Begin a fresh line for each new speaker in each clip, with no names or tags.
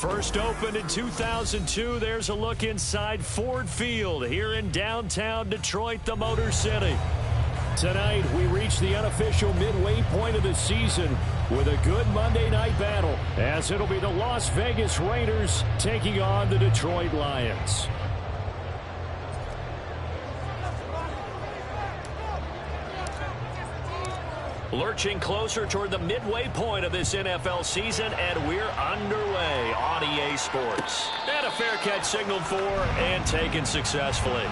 First opened in 2002, there's a look inside Ford Field here in downtown Detroit, the Motor City. Tonight, we reach the unofficial midway point of the season with a good Monday night battle, as it'll be the Las Vegas Raiders taking on the Detroit Lions. Lurching closer toward the midway point of this NFL season, and we're underway on EA Sports. And a fair catch signaled for and taken successfully.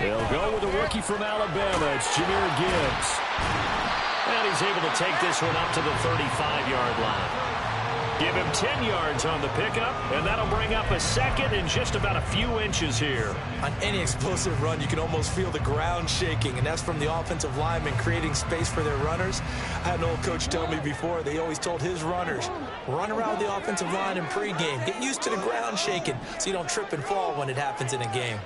They'll go with a rookie from Alabama. It's Jahmyr Gibbs. And he's able to take this one up to the 35-yard line. Give him 10 yards on the pickup, and that'll bring up a second in just about a few inches here.
On any explosive run, you can almost feel the ground shaking, and that's from the offensive linemen creating space for their runners. I had an old coach tell me before, they always told his runners, run around the offensive line in pregame. Get used to the ground shaking so you don't trip and fall when it happens in a game.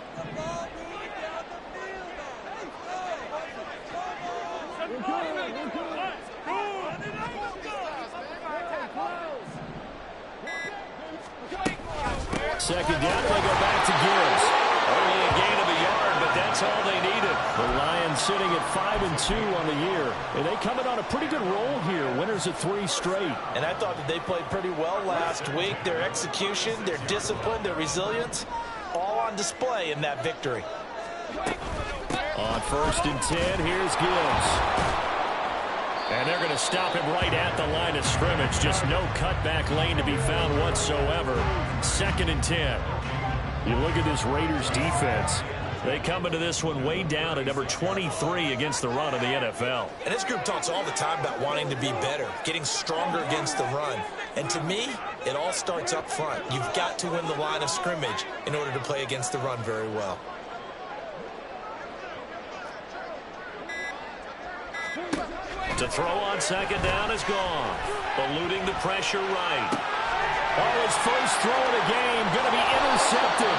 Second down, they go back to Gibbs. Only a gain of a yard, but that's all they needed. The Lions sitting at 5-2 on the year, and they come in on a pretty good roll here. Winners of 3 straight.
And I thought that they played pretty well last week. Their execution, their discipline, their resilience, all on display in that victory.
On 1st and 10, here's Gibbs. And they're going to stop him right at the line of scrimmage. Just no cutback lane to be found whatsoever. 2nd and 10. You look at this Raiders defense. They come into this one way down at number 23 against the run of the NFL.
And this group talks all the time about wanting to be better, getting stronger against the run. And to me, it all starts up front. You've got to win the line of scrimmage in order to play against the run very well.
To throw on 2nd down is gone. Eluding the pressure right. Oh, his first throw of the game going to be intercepted.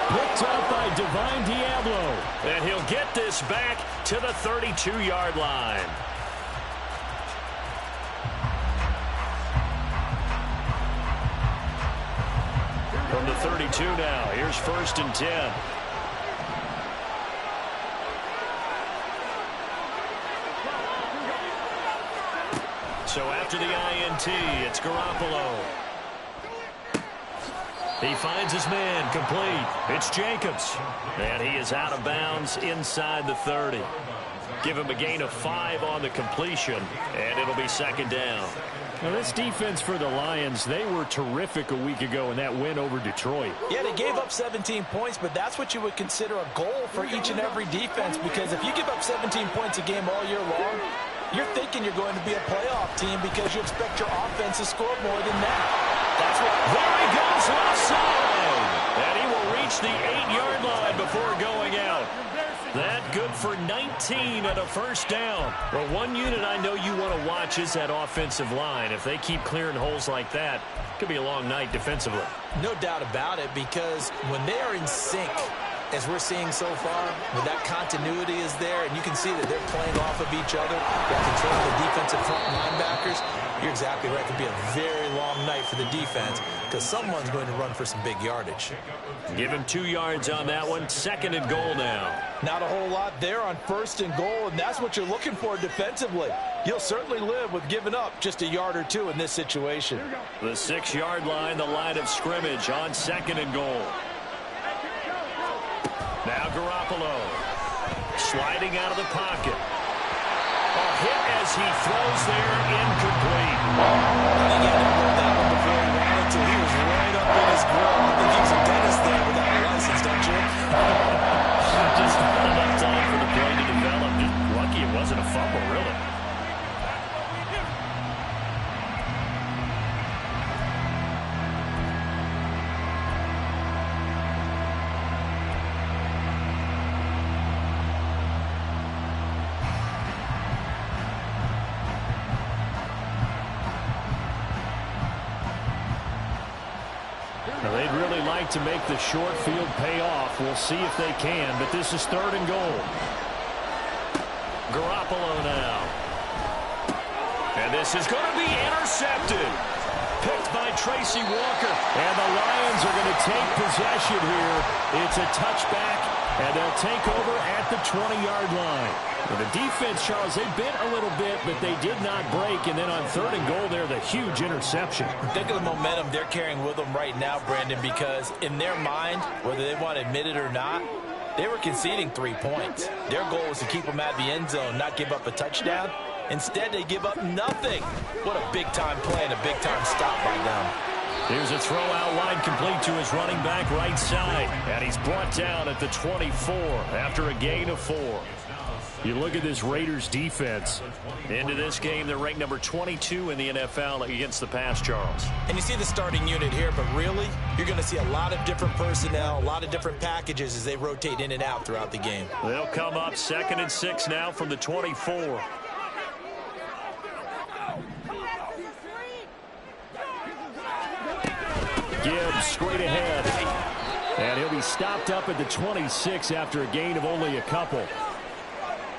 Picked up by Divine Diablo. And he'll get this back to the 32-yard line. From the 32 now, here's 1st and 10. So after the INT, it's Garoppolo. He finds his man complete. It's Jacobs. And he is out of bounds inside the 30. Give him a gain of 5 on the completion, and it'll be 2nd down. Now, this defense for the Lions, they were terrific a week ago in that win over Detroit.
Yeah, they gave up 17 points, but that's what you would consider a goal for each and every defense, because if you give up 17 points a game all year long, you're thinking you're going to be a playoff team because you expect your offense to score more than that. That's what.
There he goes left side. And he will reach the 8-yard line before going out. That good for 19 at a 1st down. Well, one unit I know you want to watch is that offensive line. If they keep clearing holes like that, it could be a long night defensively.
No doubt about it, because when they are in sync, as we're seeing so far, when that continuity is there, and you can see that they're playing off of each other, they're controlling the defensive front linebackers, you're exactly right. It could be a very long night for the defense because someone's going to run for some big yardage.
Give him 2 yards on that one. 2nd and goal now.
Not a whole lot there on 1st and goal, and that's what you're looking for defensively. You'll certainly live with giving up just a yard or 2 in this situation.
The 6-yard line, the line of scrimmage on 2nd and goal. Now Garoppolo sliding out of the pocket. A hit as he throws there, incomplete.
I think he had to hold that one before he wanted to. He was right up in his grill. I think he's a dentist there without a license, don't you?
Just not enough time for the play to develop. Just lucky it wasn't a fumble, really. like to make the short field pay off. We'll see if they can, but this is 3rd and goal. Garoppolo now. And this is going to be intercepted. Picked by Tracy Walker. And the Lions are going to take possession here. It's a touchback, and they'll take over at the 20-yard line. Well, the defense, Charles, they bent a little bit, but they did not break. And then on 3rd and goal there, the huge interception.
Think of the momentum they're carrying with them right now, Brandon, because in their mind, whether they want to admit it or not, they were conceding 3 points. Their goal was to keep them at the end zone, not give up a touchdown. Instead, they give up nothing. What a big-time play and a big-time stop by them.
Here's a throw out wide complete to his running back right side. And he's brought down at the 24 after a gain of 4. You look at this Raiders defense. Into this game, they're ranked number 22 in the NFL against the pass, Charles.
And you see the starting unit here, but really, you're going to see a lot of different personnel, a lot of different packages as they rotate in and out throughout the game.
They'll come up 2nd and 6 now from the 24. Gibbs straight ahead. And he'll be stopped up at the 26 after a gain of only a couple.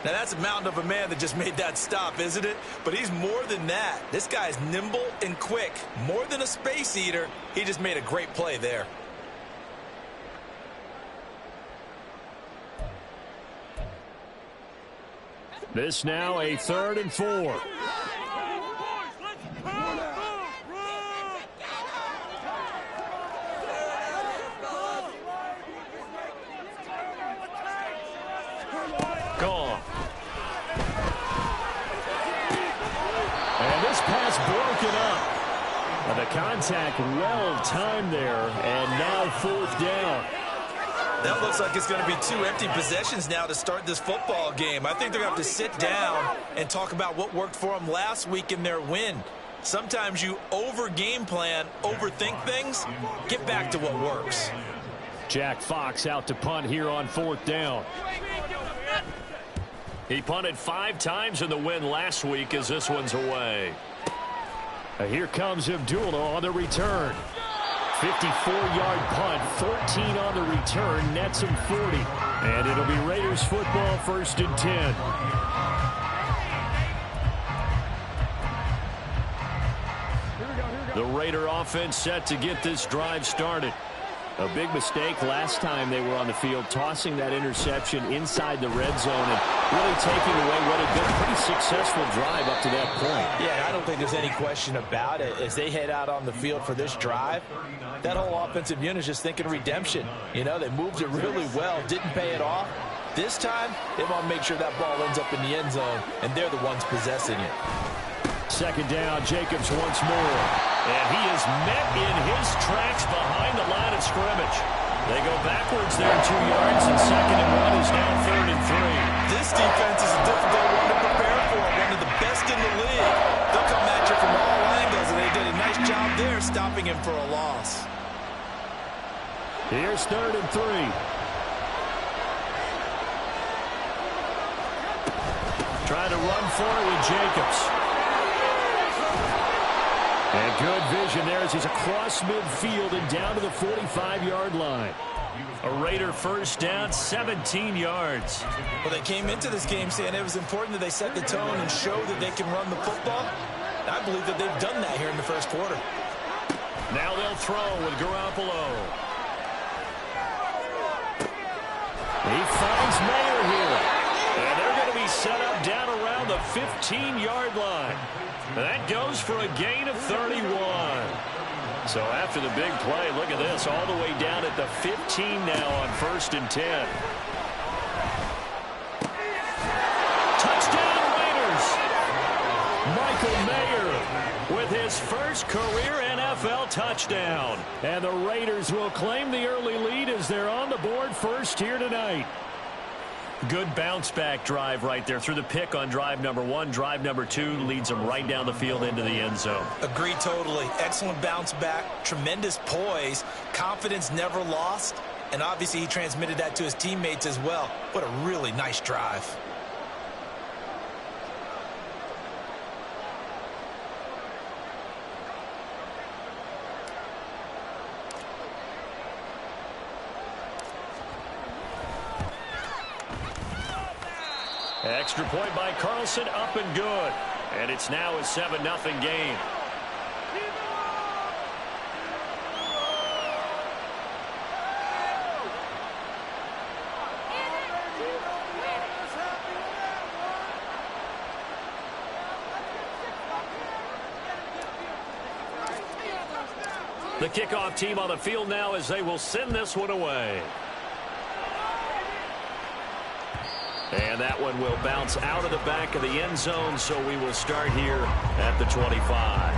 Now, that's a mountain of a man that just made that stop, isn't it? But he's more than that. This guy's nimble and quick. More than a space eater, he just made a great play there.
This now a 3rd and 4. Gone. And this pass broken up. And the contact well timed there, and now 4th down.
That looks like it's going to be 2 empty possessions now to start this football game. I think they're going to have to sit down and talk about what worked for them last week in their win. Sometimes you over-game plan, overthink things. Get back to what works.
Jack Fox out to punt here on 4th down. He punted 5 times in the win last week as this one's away. Here comes Abdullah on the return. 54-yard punt, 14 on the return, nets him 40. And it'll be Raiders football, 1st and 10. The Raider offense set to get this drive started. A big mistake last time they were on the field, tossing that interception inside the red zone and really taking away what had been a pretty successful drive up to that point.
Yeah, I don't think there's any question about it. As they head out on the field for this drive, that whole offensive unit is just thinking redemption. You know, they moved it really well, didn't pay it off. This time, they want to make sure that ball ends up in the end zone, and they're the ones possessing it.
2nd down, Jacobs once more. And he is met in his tracks behind the line of scrimmage. They go backwards there 2 yards, and 2nd and 1 is now 3rd and 3.
This defense is a difficult one to prepare for, one of the best in the league. They'll come at you from all angles, and they did a nice job there stopping him for a loss.
Here's 3rd and 3. Trying to run for it with Jacobs. And good vision there as he's across midfield and down to the 45-yard line. A Raider 1st down, 17 yards.
Well, they came into this game saying it was important that they set the tone and show that they can run the football. I believe that they've done that here in the 1st quarter.
Now they'll throw with Garoppolo. He finds Mayer here. And they're going to be set up down around the 15-yard line. That goes for a gain of 31. So after the big play, look at this, all the way down at the 15 now on 1st and 10. Touchdown Raiders! Michael Mayer with his first career NFL touchdown. And the Raiders will claim the early lead as they're on the board first here tonight. Good bounce-back drive right there through the pick on drive number 1. Drive number 2 leads them right down the field into the end zone.
Agree totally. Excellent bounce-back, tremendous poise, confidence never lost, and obviously he transmitted that to his teammates as well. What a really nice drive.
Extra point by Carlson, up and good. And it's now a 7-0 game. The kickoff team on the field now as they will send this one away. And that one will bounce out of the back of the end zone, so we will start here at the 25.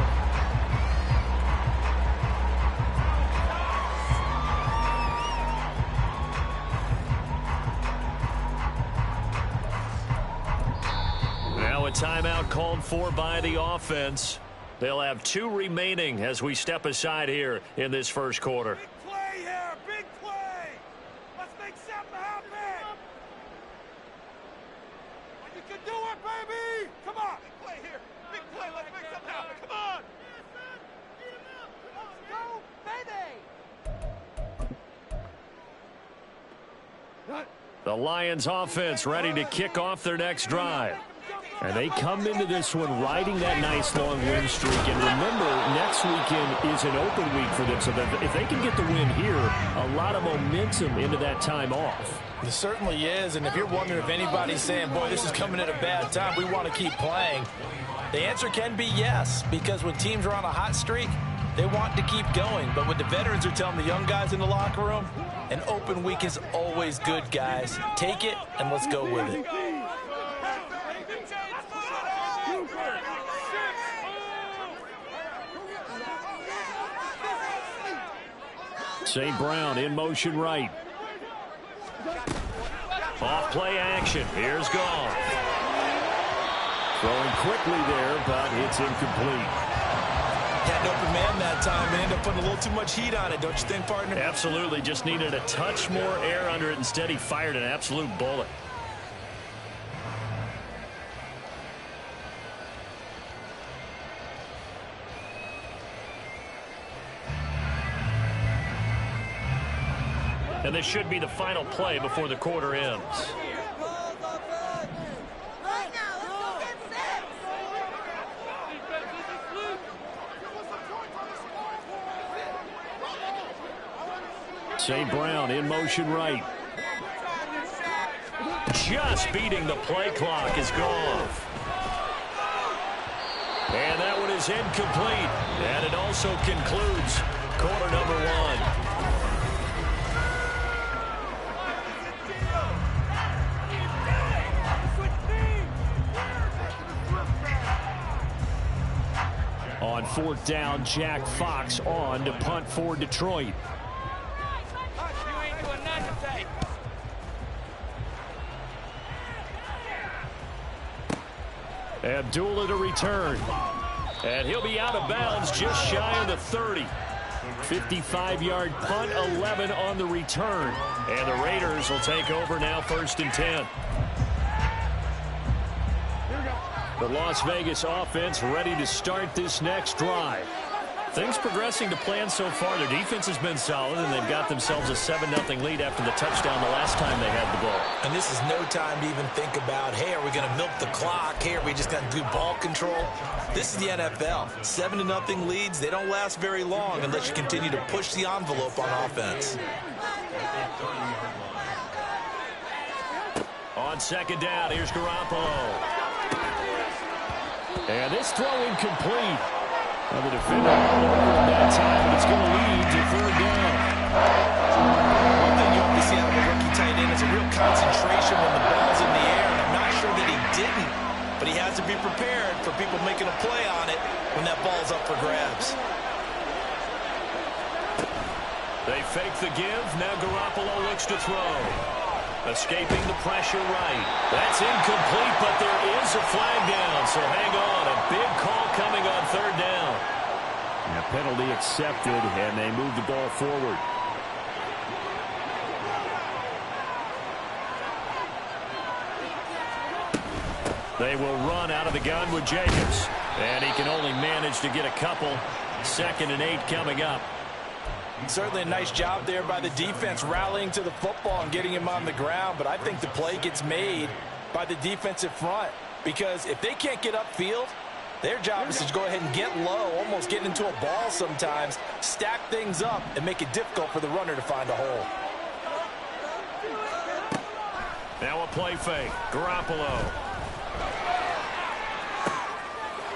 Now a timeout called for by the offense. They'll have 2 remaining as we step aside here in this first quarter.
Big play here, big play. Let's make something happen. You can do it, baby. Come on. Big play here, big play. Let's make something happen. Come on. Let's go, baby.
The Lions offense ready to kick off their next drive. And they come into this one riding that nice long win streak. And remember, next weekend is an open week for them. So that if they can get the win here, a lot of momentum into that time off.
It certainly is. And if you're wondering if anybody's saying, boy, this is coming at a bad time, we want to keep playing, the answer can be yes. Because when teams are on a hot streak, they want to keep going. But what the veterans are telling the young guys in the locker room, an open week is always good, guys. Take it and let's go with it.
St. Brown in motion right. Off play action. Here's Goff. Throwing quickly there, but it's incomplete.
Had an open man that time and ended up putting a little too much heat on it, don't you think, partner?
Absolutely. Just needed a touch more air under it. Instead, he fired an absolute bullet. And this should be the final play before the quarter ends. St. Brown in motion right. Just beating the play clock is Goff. And that one is incomplete. And it also concludes quarter number 1. On 4th down, Jack Fox on to punt for Detroit. Abdullah to return. And he'll be out of bounds just shy of the 30. 55-yard punt, 11 on the return. And the Raiders will take over now 1st and 10. The Las Vegas offense ready to start this next drive. Things progressing to plan so far. Their defense has been solid, and they've got themselves a 7-0 lead after the touchdown the last time they had the ball.
And this is no time to even think about, hey, are we going to milk the clock? Hey, are we just going to do ball control? This is the NFL. 7-0 leads, they don't last very long unless you continue to push the envelope on offense.
On 2nd down, here's Garoppolo. And this throw incomplete. Now the defender all over him that time, but it's going to lead to 3rd down.
One thing you have to see out of a rookie tight end is a real concentration when the ball's in the air, and I'm not sure that he didn't, but he has to be prepared for people making a play on it when that ball's up for grabs.
They fake the give. Now Garoppolo looks to throw. Escaping the pressure right. That's incomplete, but there is a flag down, so hang on. A big call coming on 3rd down. And a penalty accepted, and they move the ball forward. They will run out of the gun with Jacobs. And he can only manage to get a couple. 2nd and 8 coming up.
Certainly a nice job there by the defense rallying to the football and getting him on the ground, but I think the play gets made by by the defensive front, because if they can't get upfield, their job is to go ahead and get low, almost get into a ball sometimes, stack things up, and make it difficult for the runner to find a hole.
Now a play fake. Garoppolo.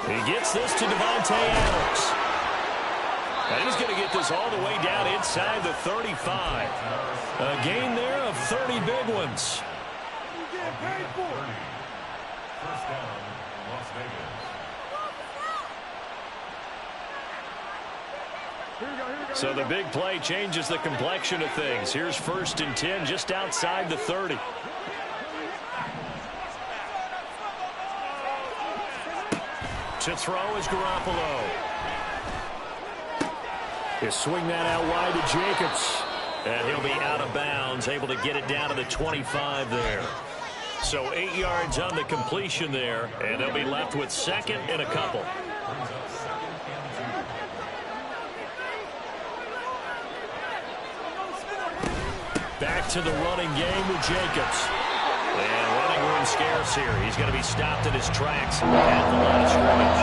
He gets this to Davante Adams. And he's going to get this all the way down inside the 35. A gain there of 30 big ones.
First down, Las Vegas.
So the big play changes the complexion of things. Here's 1st and 10 just outside the 30. To throw is Garoppolo. He'll swing that out wide to Jacobs. And he'll be out of bounds, able to get it down to the 25 there. So 8 yards on the completion there, and they'll be left with 2nd and a couple. Back to the running game with Jacobs. And running room scarce here. He's going to be stopped in his tracks at the line of scrimmage.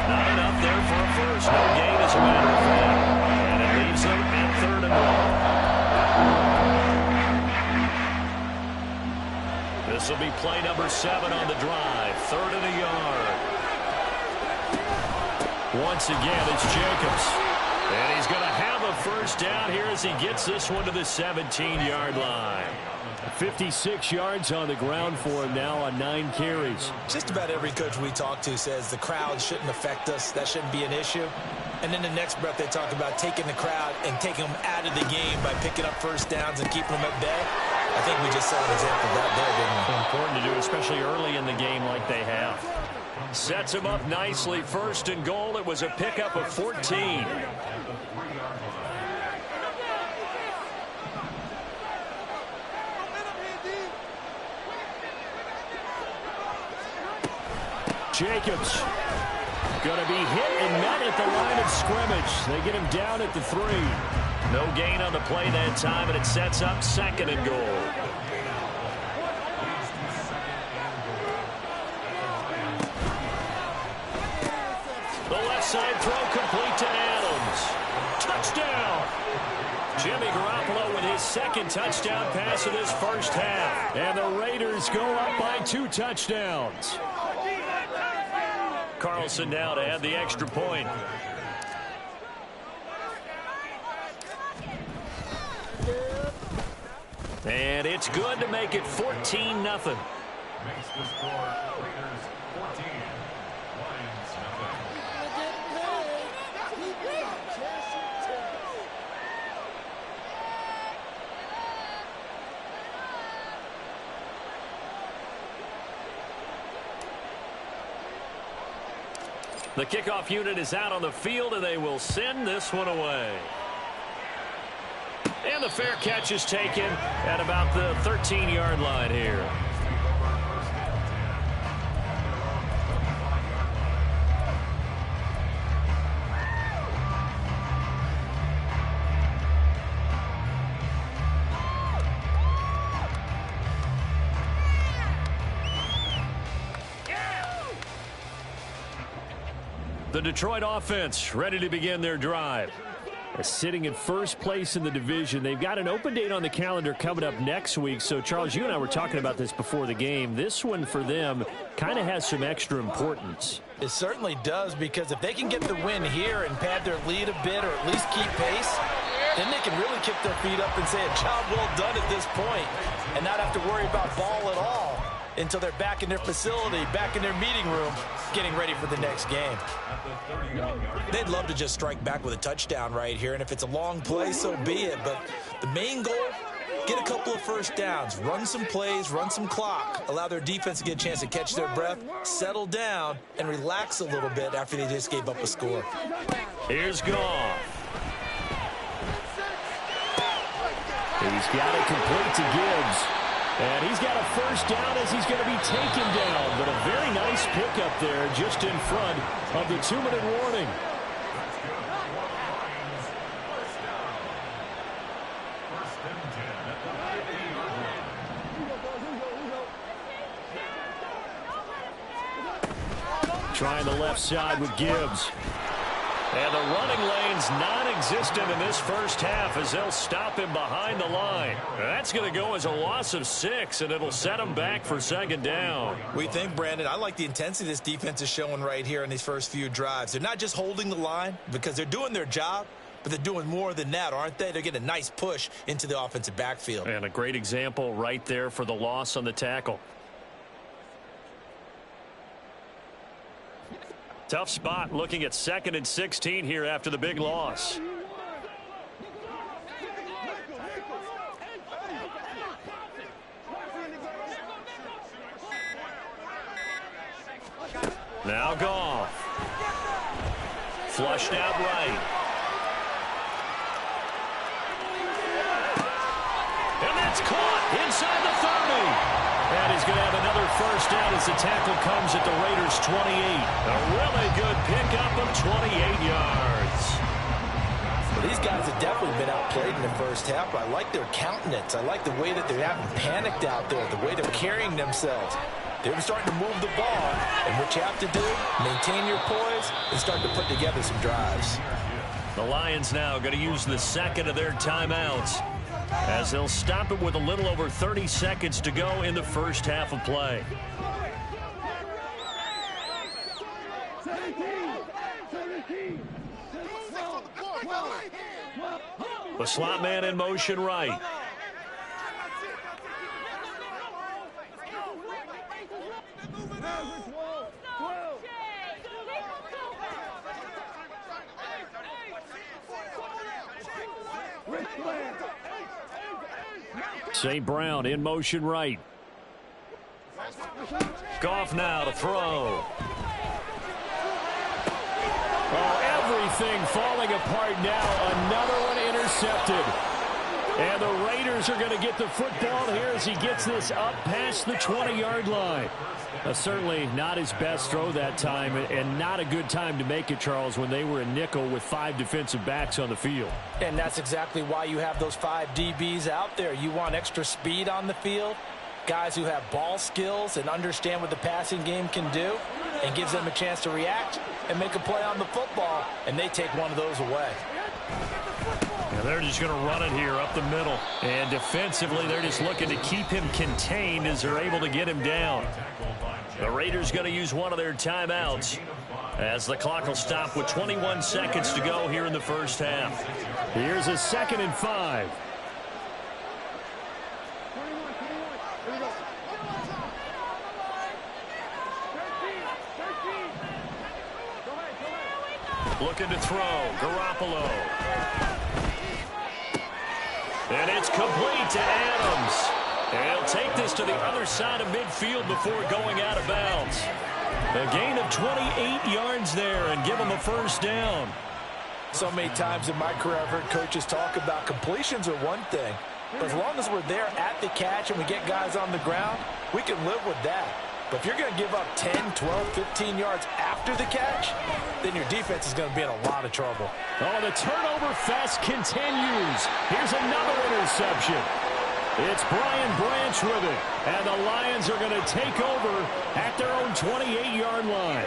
Not enough there for a first. No gain as a matter of fact. And it leaves him at 3rd and 1. This will be play number 7 on the drive. 3rd and a yard. Once again, it's Jacobs. And he's going to have a first down here as he gets this one to the 17-yard line. 56 yards on the ground for him now on 9 carries.
Just about every coach we talk to says the crowd shouldn't affect us. That shouldn't be an issue. And in the next breath, they talk about taking the crowd and taking them out of the game by picking up first downs and keeping them at bay. I think we just saw an example of that there, didn't we?
Important to do, especially early in the game like they have. Sets him up nicely. 1st and goal. It was a pickup of 14. Jacobs going to be hit and met at the line of scrimmage. They get him down at the 3. No gain on the play that time, and it sets up 2nd and goal. The left side throw complete to Adams. Touchdown! Jimmy Garoppolo with his 2nd touchdown pass of this first half. And the Raiders go up by 2 touchdowns. Carlson now to add the extra point. And it's good to make it 14-0.
Makes the score Raiders 14, Lions nothing.
The kickoff unit is out on the field, and they will send this one away. And the fair catch is taken at about the 13-yard line here. The Detroit offense ready to begin their drive. Sitting in first place in the division. They've got an open date on the calendar coming up next week. So, Charles, you and I were talking about this before the game. This one for them kind of has some extra importance.
It certainly does, because if they can get the win here and pad their lead a bit or at least keep pace, then they can really kick their feet up and say a job well done at this point and not have to worry about ball at all until they're back in their facility, back in their meeting room, getting ready for the next game. They'd love to just strike back with a touchdown right here, and if it's a long play, so be it. But the main goal, get a couple of first downs, run some plays, run some clock, allow their defense to get a chance to catch their breath, settle down, and relax a little bit after they just gave up a score.
Here's Goff. He's got it complete to Gibbs. And he's got a first down as he's going to be taken down. But a very nice pickup there just in front of the 2-minute warning. trying the left side with Gibbs. And the running lane's non-existent in this first half as they'll stop him behind the line. That's going to go as a loss of 6, and it'll set him back for second down.
We think, Brandon, I like the intensity this defense is showing right here in these first few drives. They're not just holding the line because they're doing their job, but they're doing more than that, aren't they? They're getting a nice push into the offensive backfield.
And a great example right there for the loss on the tackle. Tough spot looking at 2nd and 16 here after the big loss. Now Goff. Flushed out right. And that's caught inside the 30. And he's going to have another first down as the tackle comes at the Raiders' 28. A really good pickup of 28 yards.
Well, these guys have definitely been outplayed in the first half, but I like their countenance. I like the way that they haven't panicked out there, the way they're carrying themselves. They're starting to move the ball, and what you have to do, maintain your poise and start to put together some drives.
The Lions now going to use the second of their timeouts as they'll stop it with a little over 30 seconds to go in the first half of play. The slot man in motion right. St. Brown in motion right. Goff now to throw. Oh, everything falling apart now. Another one intercepted. And the Raiders are going to get the football here as he gets this up past the 20-yard line. Certainly not his best throw that time, and not a good time to make it, Charles, when they were a nickel with 5 defensive backs on the field.
And that's exactly why you have those 5 DBs out there. You want extra speed on the field, guys who have ball skills and understand what the passing game can do, and gives them a chance to react and make a play on the football, and they take one of those away.
Yeah, they're just going to run it here up the middle. And defensively, they're just looking to keep him contained as they're able to get him down. The Raiders going to use one of their timeouts as the clock will stop with 21 seconds to go here in the first half. Here's a 2nd and 5. Looking to throw. Garoppolo. And it's complete to Adams. And he'll take this to the other side of midfield before going out of bounds. A gain of 28 yards there and give him a first down.
So many times in my career I've heard coaches talk about completions are one thing. But as long as we're there at the catch and we get guys on the ground, we can live with that. But if you're going to give up 10, 12, 15 yards after the catch, then your defense is going to be in a lot of trouble.
Oh, the turnover fest continues. Here's another interception. It's Brian Branch with it. And the Lions are going to take over at their own 28-yard line.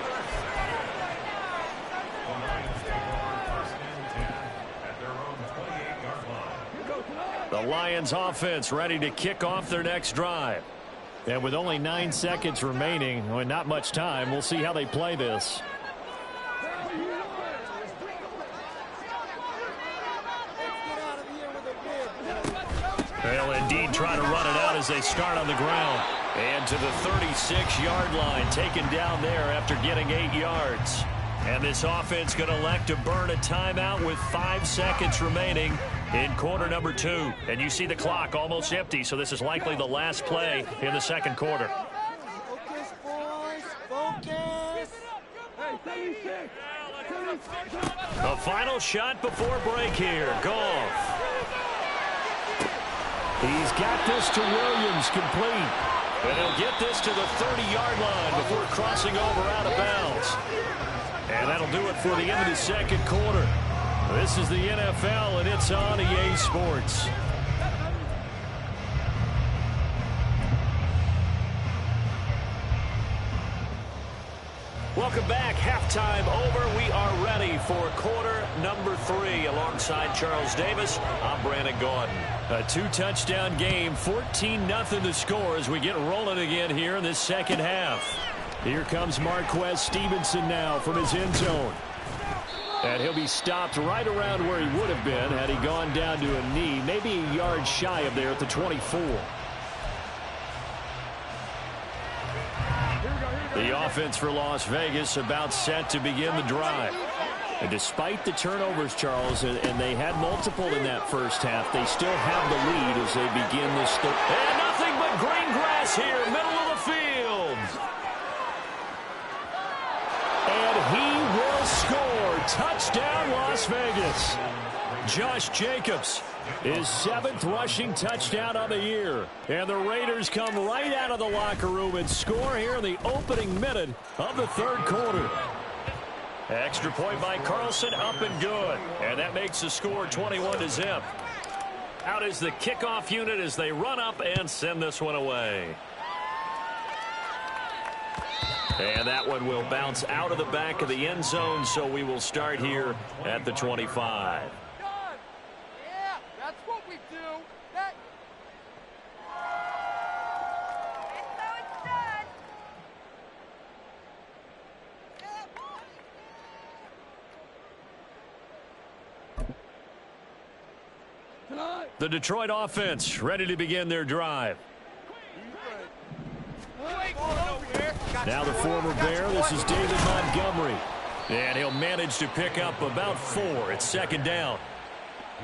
The Lions offense ready to kick off their next drive. And with only 9 seconds remaining, well, not much time, we'll see how they play this. They'll indeed try to run it out as they start on the ground. And to the 36-yard line, taken down there after getting 8 yards. And this offense going to elect to burn a timeout with 5 seconds remaining in quarter number 2. And you see the clock almost empty, so this is likely the last play in the second quarter.
Focus, boys. Focus.
The final shot before break here. Goff. He's got this to Williams, complete. And he'll get this to the 30-yard line before crossing over out of bounds. And that'll do it for the end of the second quarter. This is the NFL, and it's on EA Sports. Welcome back. Halftime over. We are ready for quarter number 3. Alongside Charles Davis, I'm Brandon Gaudin. A 2-touchdown game, 14-0 the score as we get rolling again here in this second half. Here comes Marquez Stevenson now from his end zone. And he'll be stopped right around where he would have been had he gone down to a knee, maybe a yard shy of there at the 24. The offense for Las Vegas about set to begin the drive. And despite the turnovers, Charles, and they had multiple in that first half, they still have the lead as they begin this. And nothing but green grass here, middle of the field. And he will score. Touchdown, Las Vegas. Josh Jacobs, his 7th rushing touchdown of the year. And the Raiders come right out of the locker room and score here in the opening minute of the third quarter. Extra point by Carlson, up and good. And that makes the score 21-0. Out is the kickoff unit as they run up and send this one away. And that one will bounce out of the back of the end zone, so we will start here at the 25. The Detroit offense ready to begin their drive. Now the former Bear, this is David Montgomery. And he'll manage to pick up about 4 at second down.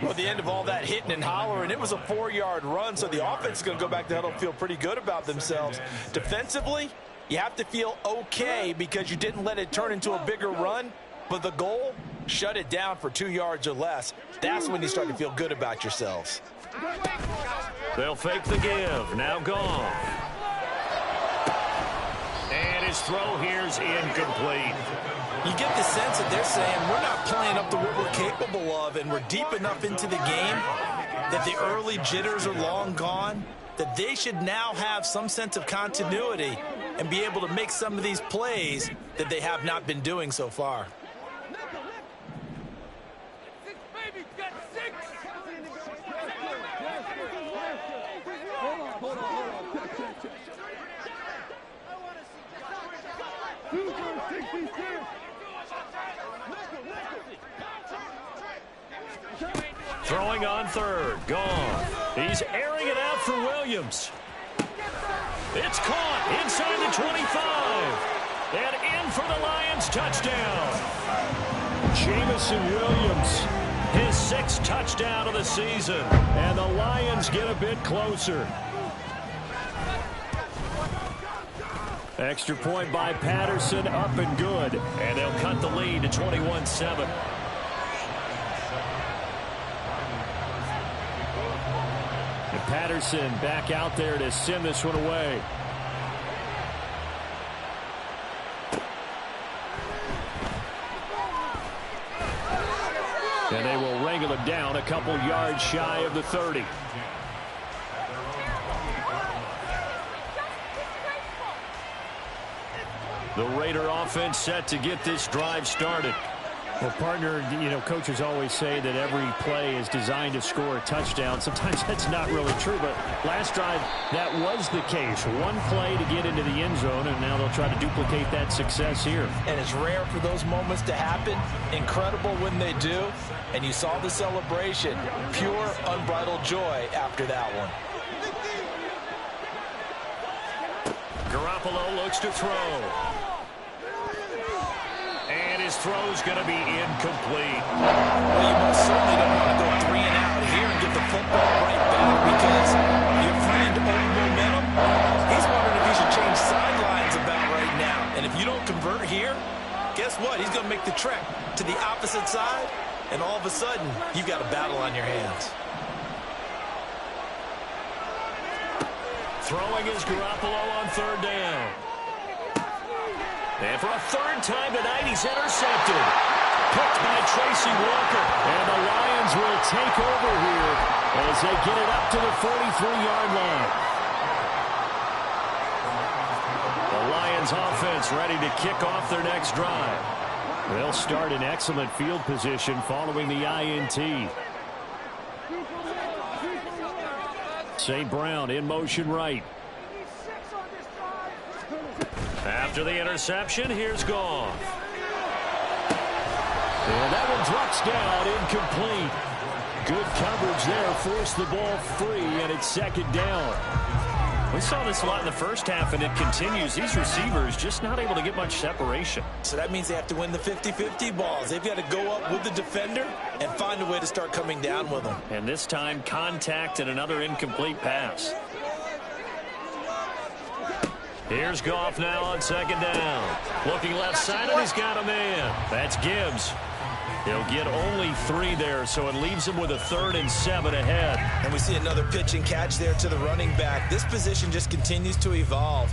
Well, at the end of all that hitting and hollering, it was a 4-yard run, so the offense is going to go back to huddle and feel pretty good about themselves. Defensively, you have to feel okay because you didn't let it turn into a bigger run, but the goal, shut it down for 2 yards or less. That's when you start to feel good about yourselves.
They'll fake the give. Now gone. And his throw here's incomplete.
You get the sense that they're saying we're not playing up to what we're capable of, and we're deep enough into the game that the early jitters are long gone, that they should now have some sense of continuity and be able to make some of these plays that they have not been doing so far.
Throwing on third. Gone. He's airing it out for Williams. It's caught inside the 25. And in for the Lions touchdown. Jamison Williams, his 6th touchdown of the season. And the Lions get a bit closer. Extra point by Patterson, up and good. And they'll cut the lead to 21-7. And Patterson back out there to send this one away. And they will wrangle him down a couple yards shy of the 30. The Raider offense set to get this drive started. Well, partner, coaches always say that every play is designed to score a touchdown. Sometimes that's not really true, but last drive, that was the case. One play to get into the end zone, and now they'll try to duplicate that success here.
And it's rare for those moments to happen. Incredible when they do. And you saw the celebration. Pure, unbridled joy after that one.
Garoppolo looks to throw. And his throw's going to be incomplete.
Well, you most certainly don't want to go 3 and out here and get the football right back because your friend Old Momentum, he's wondering if he should change sidelines about right now. And if you don't convert here, guess what? He's going to make the trek to the opposite side, and all of a sudden, you've got a battle on your hands.
Throwing is Garoppolo on third down. And for a third time tonight, he's intercepted. Picked by Tracy Walker. And the Lions will take over here as they get it up to the 43-yard line. The Lions Browns offense ready to kick off their next drive. They'll start in excellent field position following the INT. St. Brown in motion right. After the interception, here's Goff. And that one drops down, incomplete. Good coverage there, forced the ball free, and it's second down. We saw this a lot in the first half, and it continues. These receivers just not able to get much separation.
So that means they have to win the 50-50 balls. They've got to go up with the defender and find a way to start coming down with them.
And this time, contact and another incomplete pass. Here's Goff now on second down. Looking left side, and he's got a man. That's Gibbs. He'll get only 3 there, so it leaves him with a 3rd and 7 ahead.
And we see another pitch and catch there to the running back. This position just continues to evolve.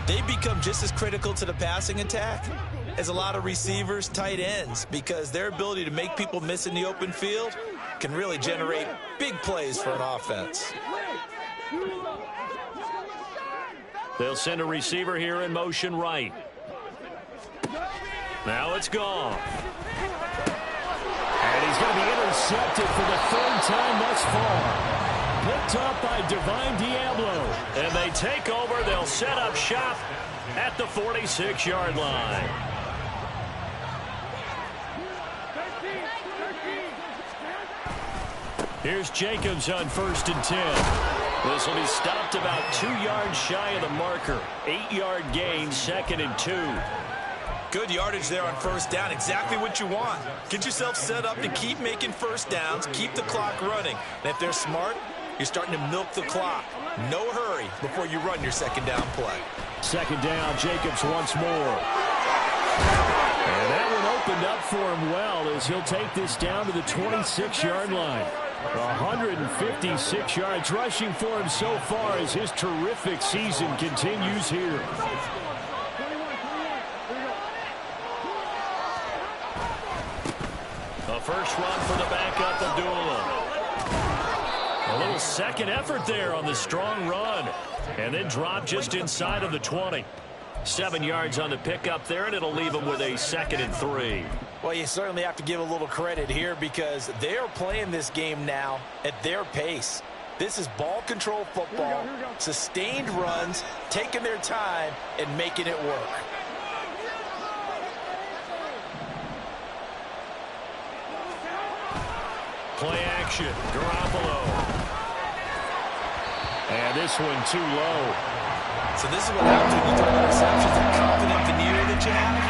They become just as critical to the passing attack as a lot of receivers, tight ends, because their ability to make people miss in the open field can really generate big plays for an offense.
They'll send a receiver here in motion right. Now it's Goff. And he's going to be intercepted for the 3rd time thus far. Picked up by Divine Diablo. And they take over. They'll set up shop at the 46-yard line. Here's Jacobs on 1st and 10. This will be stopped about 2 yards shy of the marker. 8-yard gain, 2nd and 2.
Good yardage there on 1st down. Exactly what you want. Get yourself set up to keep making 1st downs, keep the clock running. And if they're smart, you're starting to milk the clock. No hurry before you run your 2nd down play.
2nd down, Jacobs once more. And that one opened up for him well as he'll take this down to the 26-yard line. 156 yards rushing for him so far as his terrific season continues here. A first run for the backup, Abdullah. A little second effort there on the strong run. And then drop just inside of the 20. 7 yards on the pickup there, and it'll leave him with a 2nd and 3.
Well, you certainly have to give a little credit here because they are playing this game now at their pace. This is ball control football, sustained runs, taking their time, and making it work.
Play action, Garoppolo. And this one too low.
So this is what happens when you throw interceptions. That confident veneer that you have,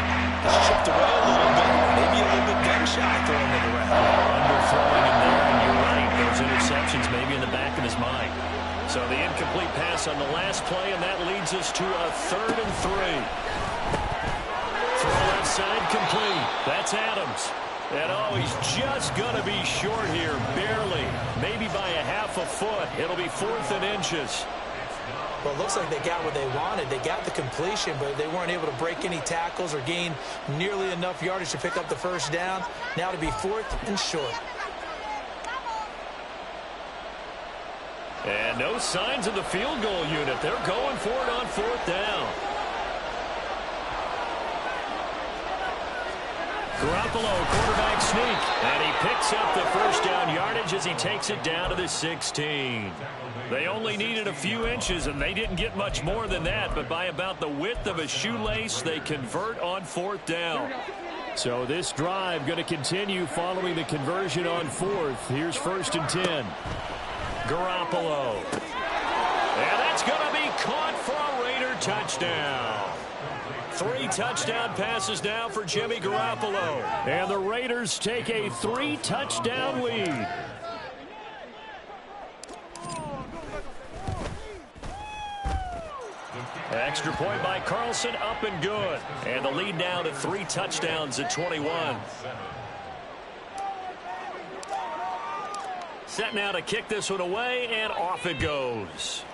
it's chipped away a little bit. Maybe a little bit gun-shy throwing it around.
Underthrowing him there, and you're right. Those interceptions maybe in the back of his mind. So the incomplete pass on the last play, and that leads us to a 3rd and 3. Throw left side complete. That's Adams. And oh, he's just going to be short here, barely. Maybe by a half a foot. It'll be 4th and inches.
Well, it looks like they got what they wanted. They got the completion, but they weren't able to break any tackles or gain nearly enough yardage to pick up the 1st down. Now to be 4th and short.
And no signs of the field goal unit. They're going for it on 4th down. Garoppolo, quarterback sneak, and he picks up the 1st down yardage as he takes it down to the 16. They only needed a few inches, and they didn't get much more than that, but by about the width of a shoelace, they convert on 4th down. So this drive going to continue following the conversion on 4th. Here's 1st and 10. Garoppolo. And that's going to be caught for a Raider touchdown. 3 touchdown passes now for Jimmy Garoppolo. And the Raiders take a 3-touchdown lead. Extra point by Carlson, up and good. And the lead now to 3 touchdowns at 21. Set now to kick this one away, and off it goes.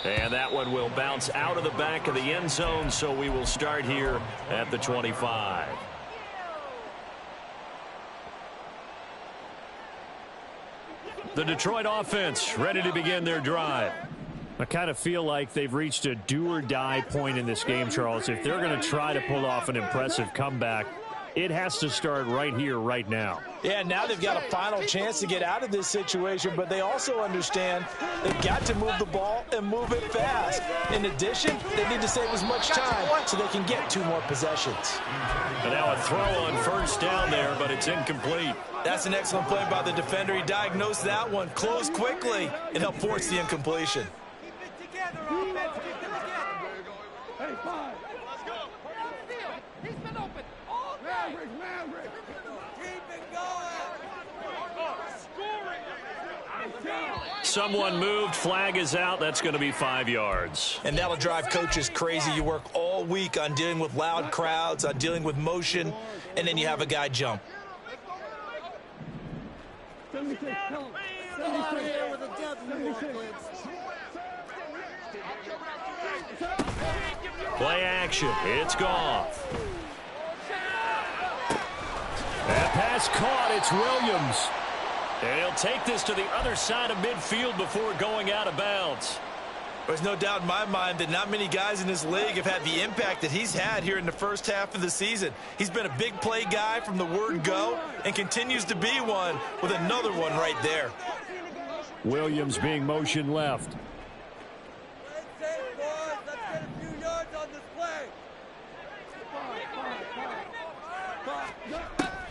And that one will bounce out of the back of the end zone, so we will start here at the 25. The Detroit offense ready to begin their drive. I kind of feel like they've reached a do-or-die point in this game, Charles. If they're going to try to pull off an impressive comeback, it has to start right here, right now.
Yeah, now they've got a final chance to get out of this situation, but they also understand they've got to move the ball and move it fast. In addition, they need to save as much time so they can get 2 more possessions.
And now a throw on first down there, but it's incomplete.
That's an excellent play by the defender. He diagnosed that one, closed quickly, and helped force the incompletion.
Keep it together, offense. Keep it together. Hey, 5. Let's go. He's been open all day. Maverick. Keep it going.
Someone moved. Flag is out. That's going to be 5 yards.
And that'll drive coaches crazy. You work all week on dealing with loud crowds, on dealing with motion, and then you have a guy jump.
Play action. It's Goff. That pass caught. It's Williams. And he'll take this to the other side of midfield before going out of bounds.
There's no doubt in my mind that not many guys in this league have had the impact that he's had here in the first half of the season. He's been a big play guy from the word go and continues to be one with another one right there.
Williams being motion left.
Let's get a few yards on this play.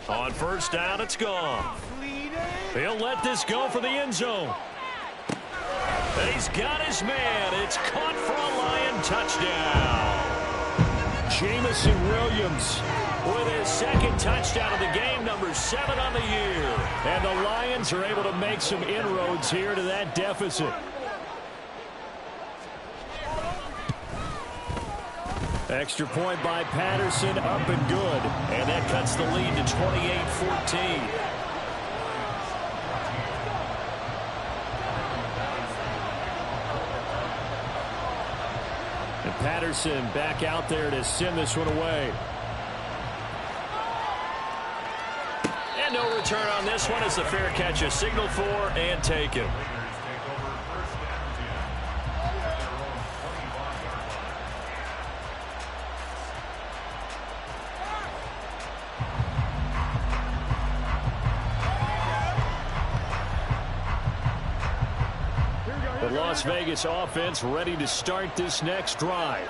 On first down, it's gone. He'll let this go for the end zone. He's got his man. It's caught for a Lion touchdown. Jamison Williams with his second touchdown of the game, number 7 on the year. And the Lions are able to make some inroads here to that deficit. Extra point by Patterson, up and good. And that cuts the lead to 28-14. And Patterson back out there to send this one away. And no return on this one as the fair catch is signaled for and taken. The Las Vegas offense ready to start this next drive.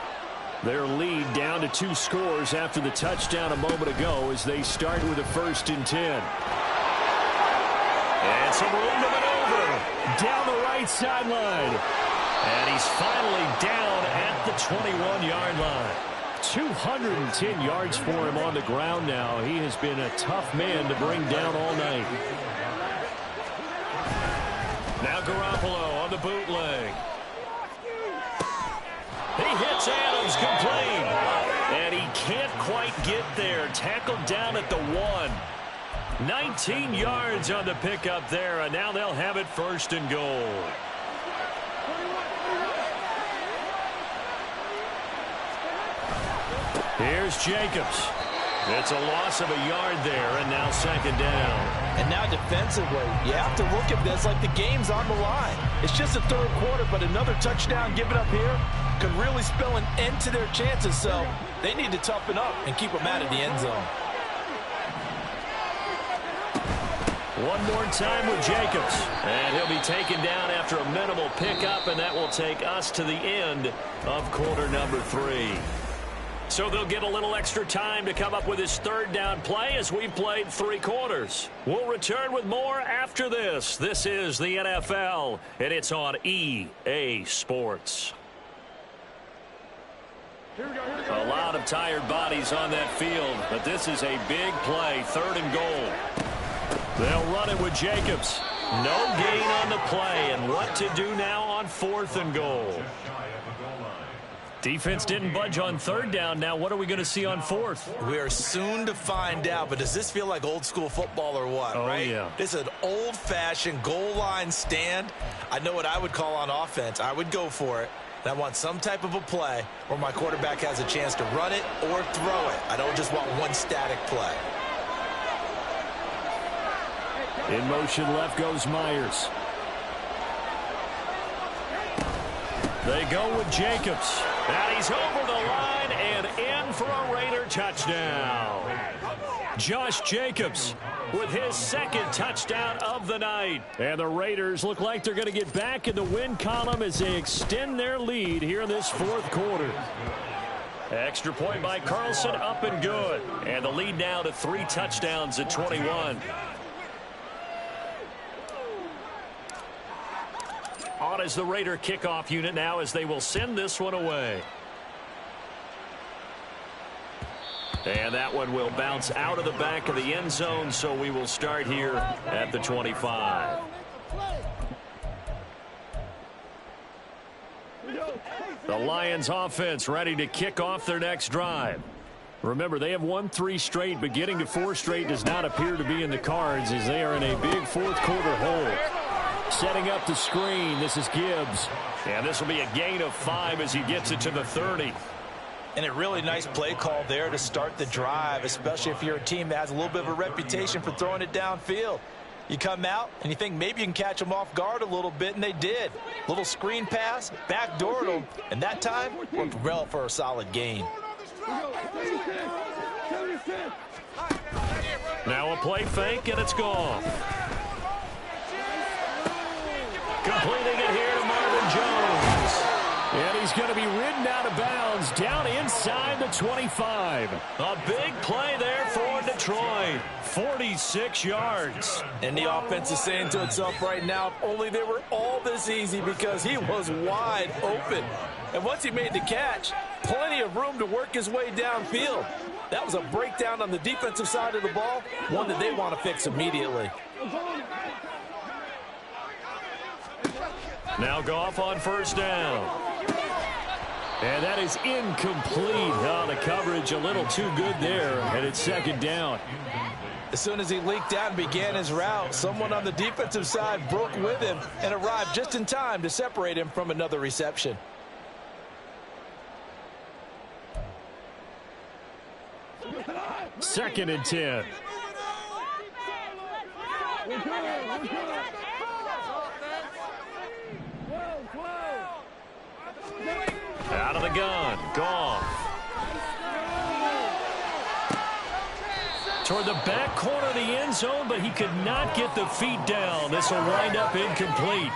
Their lead down to 2 scores after the touchdown a moment ago as they start with a 1st and 10. And some room to maneuver down the right sideline. And he's finally down at the 21-yard line. 210 yards for him on the ground now. He has been a tough man to bring down all night. Now Garoppolo on the bootleg. He hits Adams complete. And he can't quite get there. Tackled down at the 1. 19 yards on the pickup there. And now they'll have it 1st and goal. Here's Jacobs. It's a loss of a yard there, and now 2nd down.
And now defensively, you have to look at this like the game's on the line. It's just the 3rd quarter, but another touchdown given up here could really spell an end to their chances, so they need to toughen up and keep them out of the end zone.
One more time with Jacobs. And he'll be taken down after a minimal pickup, and that will take us to the end of quarter number 3. So they'll get a little extra time to come up with his 3rd down play as we've played 3 quarters. We'll return with more after this. This is the NFL, and it's on EA Sports. A lot of tired bodies on that field, but this is a big play, 3rd and goal. They'll run it with Jacobs. No gain on the play, and what to do now on 4th and goal. Defense didn't budge on 3rd down. Now what are we going to see on 4th?
We are soon to find out, but does this feel like old school football or what, right?
Yeah.
This is an old-fashioned goal line stand. I know what I would call on offense. I would go for it. And I want some type of a play where my quarterback has a chance to run it or throw it. I don't just want one static play.
In motion left goes Myers. They go with Jacobs. And he's over the line and in for a Raider touchdown. Josh Jacobs with his second touchdown of the night. And the Raiders look like they're going to get back in the win column as they extend their lead here in this fourth quarter. Extra point by Carlson, up and good. And the lead now to 3 touchdowns at 21. On is the Raider kickoff unit now as they will send this one away. And that one will bounce out of the back of the end zone, so we will start here at the 25. The Lions offense ready to kick off their next drive. Remember, they have won 3 straight, but getting to 4 straight does not appear to be in the cards as they are in a big fourth quarter hole. Setting up the screen, this is Gibbs. And this will be a gain of 5 as he gets it to the 30.
And a really nice play call there to start the drive, especially if you're a team that has a little bit of a reputation for throwing it downfield. You come out and you think maybe you can catch them off guard a little bit, and they did. Little screen pass, backdoored them, and that time worked well for a solid gain.
Now a play fake, and it's gone. Completing it here to Marvin Jones. And he's going to be ridden out of bounds down inside the 25. A big play there for Detroit. 46 yards.
And the offense is saying to itself right now, if only they were all this easy, because he was wide open. And once he made the catch, plenty of room to work his way downfield. That was a breakdown on the defensive side of the ball, one that they want to fix immediately.
Now Goff on first down. And that is incomplete. Oh, the coverage a little too good there, and it's second down.
As soon as he leaked out and began his route, someone on the defensive side broke with him and arrived just in time to separate him from another reception.
Second and 10. Out of the gun, Goff. Toward the back corner of the end zone, but he could not get the feet down. This will wind up incomplete.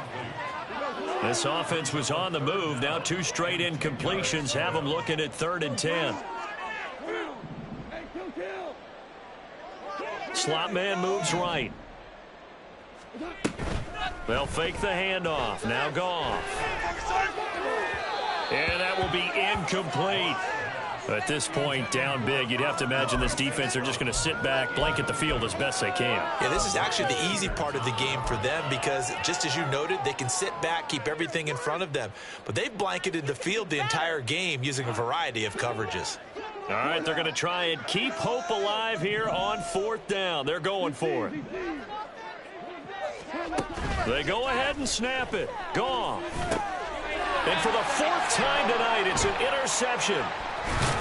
This offense was on the move. Now 2 straight incompletions have them looking at 3rd and 10. Slot man moves right. They'll fake the handoff. Now Goff. And that will be incomplete. At this point, down big, you'd have to imagine this defense are just going to sit back, blanket the field as best they can.
Yeah, this is actually the easy part of the game for them because, just as you noted, they can sit back, keep everything in front of them. But they've blanketed the field the entire game using a variety of coverages.
All right, they're going to try and keep hope alive here on 4th down. They're going for it. They go ahead and snap it. Goff. And for the 4th time tonight, it's an interception.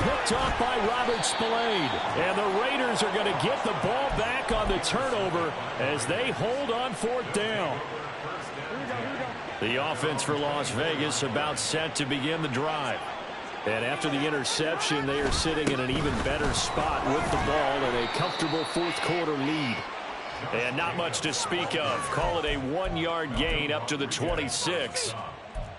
Picked off by Robert Spillane. And the Raiders are going to get the ball back on the turnover as they hold on 4th down. The offense for Las Vegas about set to begin the drive. And after the interception, they are sitting in an even better spot with the ball and a comfortable 4th quarter lead. And not much to speak of. Call it a 1-yard gain up to the 26.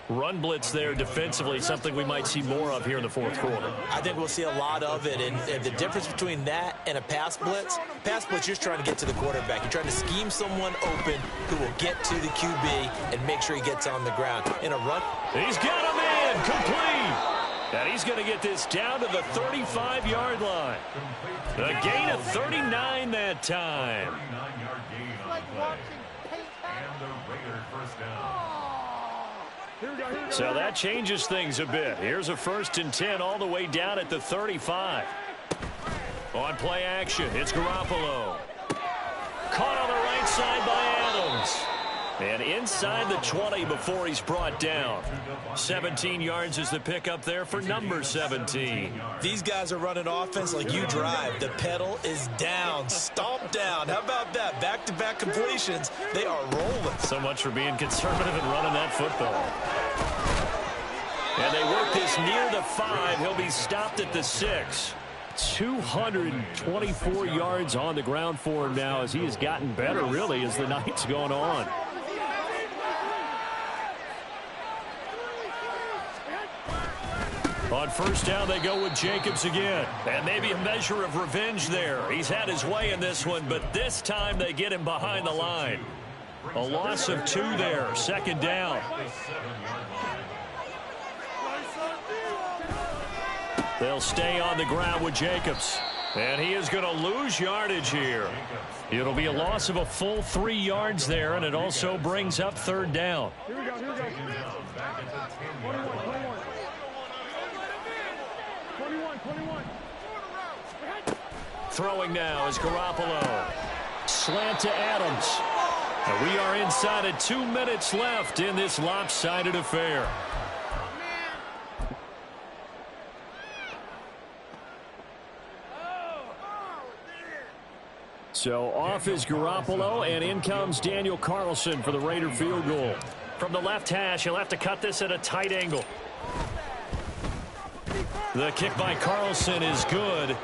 Run blitz there defensively, something we might see more of here in the 4th quarter.
I think we'll see a lot of it, and the difference between that and a pass blitz, you're just trying to get to the quarterback. You're trying to scheme someone open who will get to the QB and make sure he gets on the ground. In a run,
he's got a man complete. And he's going to get this down to the 35-yard line. A gain of 39 that time. So that changes things a bit. Here's a 1st and 10 all the way down at the 35. On play action, it's Garoppolo. Caught on the right side by Adams. And inside the 20 before he's brought down. 17 yards is the pickup there for number 17.
These guys are running offense like you drive. The pedal is down, stomp down. How about that? Back-to-back completions. They are rolling.
So much for being conservative and running that football. And they work this near the 5. He'll be stopped at the 6. 224 yards on the ground for him now as he has gotten better, really, as the night's gone on. On first down, they go with Jacobs again. And maybe a measure of revenge there. He's had his way in this one, but this time they get him behind the line. A loss of 2 there, second down. They'll stay on the ground with Jacobs. And he is going to lose yardage here. It'll be a loss of a full 3 yards there, and it also brings up third down.
Here we go. 21.
Throwing now is Garoppolo. Slant to Adams. And we are inside of 2 minutes left in this lopsided affair. So off is Garoppolo, and in comes Daniel Carlson for the Raider field goal. From the left hash, he'll have to cut this at a tight angle. The kick by Carlson is good.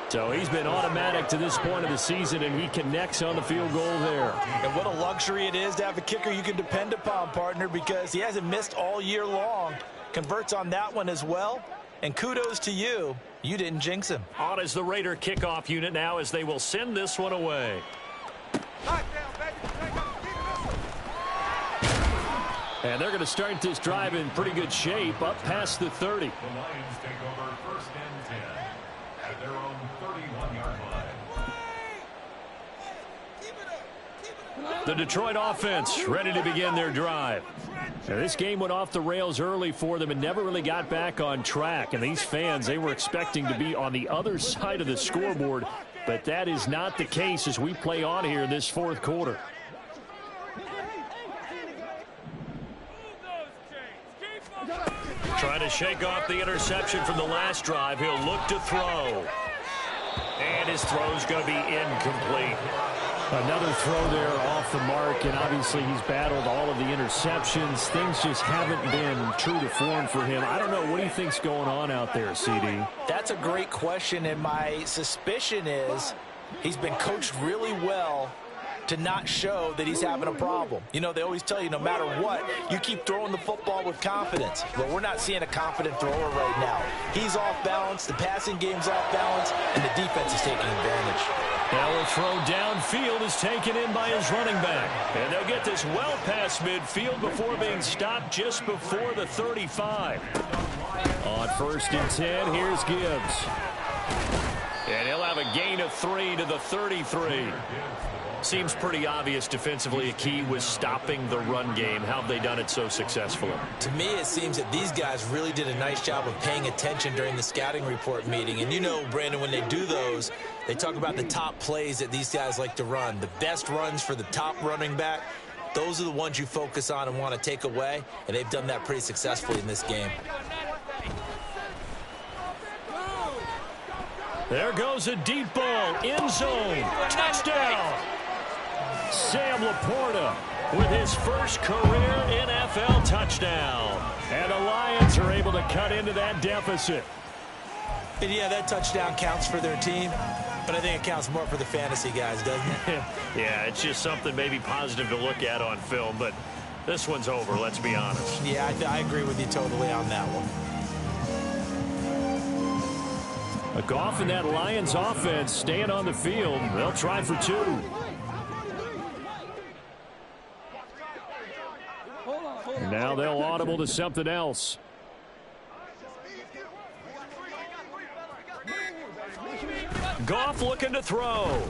So he's been automatic to this point of the season, and he connects on the field goal there.
And what a luxury it is to have a kicker you can depend upon, partner, because he hasn't missed all year long. Converts on that one as well. And kudos to you. You didn't jinx him.
On is the Raider kickoff unit now as they will send this one away. And they're going to start this drive in pretty good shape up past the 30.
The Lions take over first and 10 at their own 31-yard line.
The Detroit offense ready to begin their drive. Now, this game went off the rails early for them and never really got back on track. And these fans, they were expecting to be on the other side of the scoreboard. But that is not the case as we play on here in this fourth quarter. Trying to shake off the interception from the last drive. He'll look to throw. And his throw's going to be incomplete. Another throw there off the mark, and obviously he's battled all of the interceptions. Things just haven't been true to form for him. I don't know. What do you think's going on out there, CD?
That's a great question, and my suspicion is he's been coached really well to not show that he's having a problem. You know, they always tell you no matter what, you keep throwing the football with confidence. But we're not seeing a confident thrower right now. He's off balance, the passing game's off balance, and the defense is taking advantage.
Now a throw downfield is taken in by his running back. And they'll get this well past midfield before being stopped just before the 35. On first and 10, here's Gibbs. And he'll have a gain of 3 to the 33. Seems pretty obvious defensively a key was stopping the run game. How have they done it so successfully?
To me, it seems that these guys really did a nice job of paying attention during the scouting report meeting. And you know, Brandon, when they do those, they talk about the top plays that these guys like to run. The best runs for the top running back, those are the ones you focus on and want to take away. And they've done that pretty successfully in this game.
There goes a deep ball, end zone, touchdown. Sam Laporta with his first career NFL touchdown. And the Lions are able to cut into that deficit.
And yeah, that touchdown counts for their team, but I think it counts more for the fantasy guys, doesn't it?
Yeah, it's just something maybe positive to look at on film, but this one's over, let's be honest.
Yeah, I agree with you totally on that one.
Goff and that Lions offense staying on the field. They'll try for 2. And now they'll audible to something else. Goff looking to throw.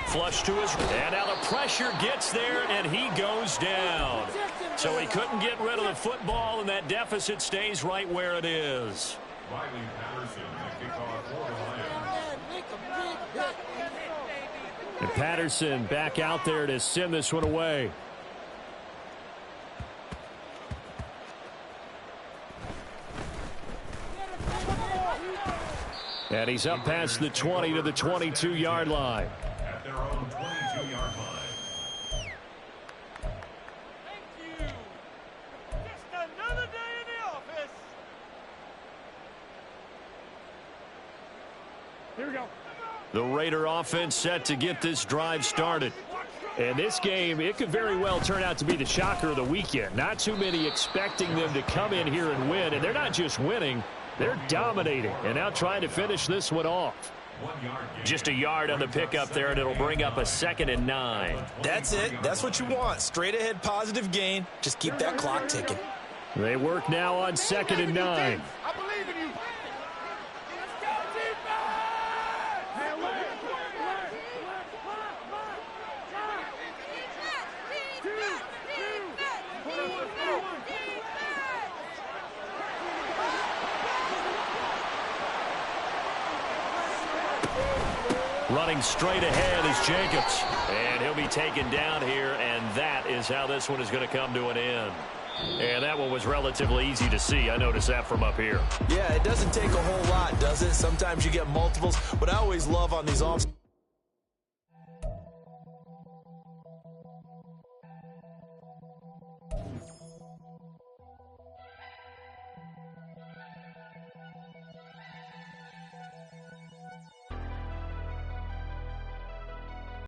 Flush to his, and now the pressure gets there, and he goes down. So he couldn't get rid of the football, and that deficit stays right where it is.
Riley Patterson, the kickoff for the Lions.
And Patterson back out there to send this one away. And he's up past the 20 to the 22-yard line.
At their own 22-yard line.
Here we go.
The Raider offense set to get this drive started. And this game, it could very well turn out to be the shocker of the weekend. Not too many expecting them to come in here and win. And they're not just winning, they're dominating. And now trying to finish this one off. Just a yard on the pickup there, and it'll bring up a 2nd and 9.
That's it. That's what you want. Straight ahead positive gain. Just keep that clock ticking.
They work now on 2nd and 9.
I believe in you. Let's go, defense! Hey, alert!
Running straight ahead is Jacobs. And he'll be taken down here, and that is how this one is going to come to an end. And that one was relatively easy to see. I noticed that from up here.
Yeah, it doesn't take a whole lot, does it? Sometimes you get multiples. What I always love on these offs.